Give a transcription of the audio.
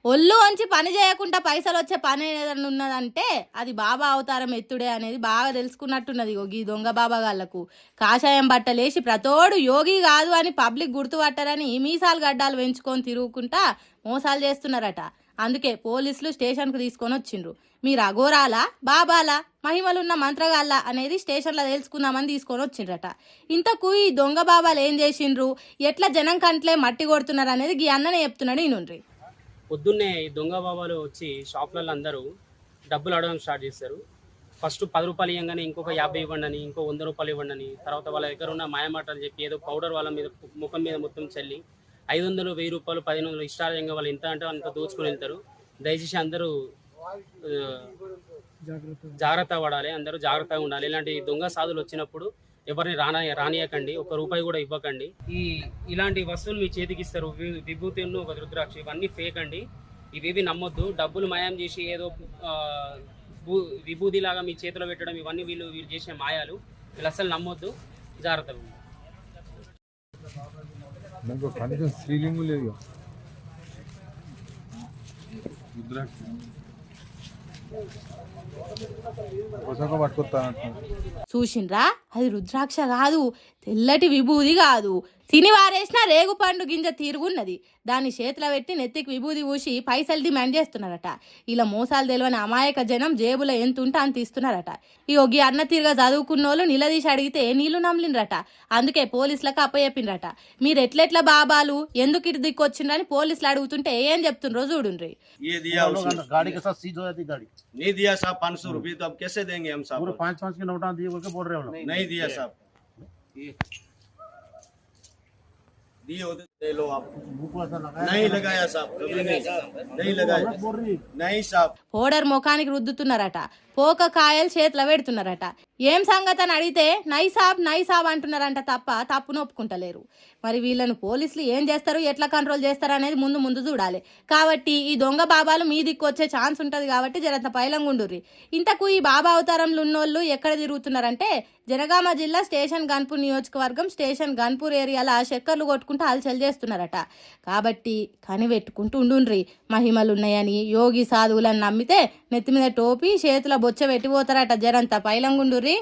ఒళ్ళు వంచి పని చేయకుండా పైసలు వచ్చే పని ఏదైనా ఉన్నదంటే అది బాబా అవతారం ఎత్తుడే అనేది బాగా తెలుసుకున్నట్టున్నది ఈ దొంగ బాబా గాళ్లకు. కాషాయం బట్టలేసి ప్రతోడు యోగి కాదు అని పబ్లిక్ గుర్తుపట్టారని మీసాలు గడ్డాలు పెంచుకొని తిరుగుకుంటా మోసాలు చేస్తున్నారట. అందుకే పోలీసులు స్టేషన్కు తీసుకొని వచ్చిండ్రు. మీరు అఘోరాలా బాబాలా మహిమలున్న మంత్రగాళ్ళ అనేది స్టేషన్లో తెలుసుకుందామని తీసుకొని వచ్చిండ్రట. ఇంతకు ఈ దొంగ బాబాలు ఏం చేసిండ్రు, ఎట్లా జనం కంట్లే మట్టి కొడుతున్నారు అనేది ఈ అన్ననే చెప్తున్నాడు. ఈనుండ్రి. పొద్దున్నే ఈ దొంగ బాబాలు వచ్చి షాపులలో అందరూ డబ్బులు అడగడం స్టార్ట్ చేస్తారు. ఫస్ట్ 10 రూపాయలు ఇవ్వగానే ఇంకొక 50 ఇవ్వండి అని, ఇంకో 100 రూపాయలు ఇవ్వండి అని, తర్వాత వాళ్ళ దగ్గర ఉన్న మాయమాటలు చెప్పి ఏదో పౌడర్ వాళ్ళ మీద ముఖం మీద మొత్తం చల్లి 500, 1000 రూపాయలు, 1500 ఇష్టాలయంగా వాళ్ళు ఎంత అంటే అంత దోచుకుని వెళ్తారు. దయచేసి అందరూ జాగ్రత్త పడాలి, అందరూ జాగ్రత్తగా ఉండాలి. ఇలాంటి దొంగ సాధులు వచ్చినప్పుడు ఎవరిని రానియకండి, 1 రూపాయి కూడా ఇవ్వకండి. ఇలాంటి వస్తువులు మీ చేతికి ఇస్తారు, విభూతిను ఒక రుద్రాక్ష, ఇవన్నీ ఫేక్ అండి. ఇవేవి నమ్మొద్దు. డబ్బులు మాయం చేసి ఏదో విభూతి లాగా మీ చేతిలో పెట్టడం, ఇవన్నీ వీళ్ళు చేసే మాయాలు. వీళ్ళు అసలు నమ్మొద్దు, జాగ్రత్తగా ఉండాలి. చూసిండ్రా, అది రుద్రాక్ష కాదు, తెల్లటి విభూది కాదు, తిని వారేసిన రేగు పండు గింజ తీరుగున్నది. దాన్ని చేతిలో పెట్టి నెత్తికి విభూది పూసి పైసలు డిమాండ్ చేస్తున్నారట. ఇలా మోసాలు తెలియని అమాయక జనం జేబులో ఎంత ఉంటే అంత ఇస్తున్నారట. ఈ ఒగ్గి అన్న తీరుగా చదువుకున్న వాళ్ళు నిలదీసి అడిగితే నీళ్లు నమ్లిండ్రట. అందుకే పోలీసులకు అప్పచెప్పిండ్రట. మీరు ఎట్లెట్లా బాబాలు ఎందుకు ఇటు దిక్కొచ్చిండ్రని పోలీసులు అడుగుతుంటే ఏం చెప్తుండ్రో చూడుండ్రి. गाड़ी के साथ सीज हो जाती गाड़ी नहीं दिया साहब 500 रुपये, तो अब कैसे देंगे हम साहब? पूरे 5-5 के नोटा दिए बोल के बोल रहे हो लोग। नहीं दिया साहब, दिए होते दे लो आप। मुंह को ऐसा लगाया नहीं लगाया साहब, कभी नहीं लगाया, बोल रही नहीं साहब। పౌడర్ ముఖానికి రుద్దుతున్నారట, పోక కాయలు చేతిలో పెడుతున్నారట. ఏం సంగతి అని అడిగితే నై సాబ్ అంటున్నారంట తప్ప తప్పును ఒప్పుకుంటలేరు. మరి వీళ్ళను పోలీసులు ఏం చేస్తారు, ఎట్లా కంట్రోల్ చేస్తారు అనేది ముందు చూడాలి. కాబట్టి ఈ దొంగ బాబాలు మీ దిక్కు వచ్చే ఛాన్స్ ఉంటుంది కాబట్టి జరంత పైలంగుండుర్రి. ఇంతకు ఈ బాబా అవతారంలో ఉన్నోళ్ళు ఎక్కడ తిరుగుతున్నారంటే జనగామ జిల్లా స్టేషన్ గన్పూర్ నియోజకవర్గం స్టేషన్ గన్పూర్ ఏరియాలో చక్కర్లు కొట్టుకుంటూ హల్చల్ చేస్తున్నారట. కాబట్టి కనిపెట్టుకుంటూ ఉండుండ్రి. మహిమలున్నాయని యోగి సాధువులని నమ్మితే నెత్తి మీద టోపీ చేతిలో బొచ్చ పెట్టిపోతారట. జరంత పైలంగుండుర్రి.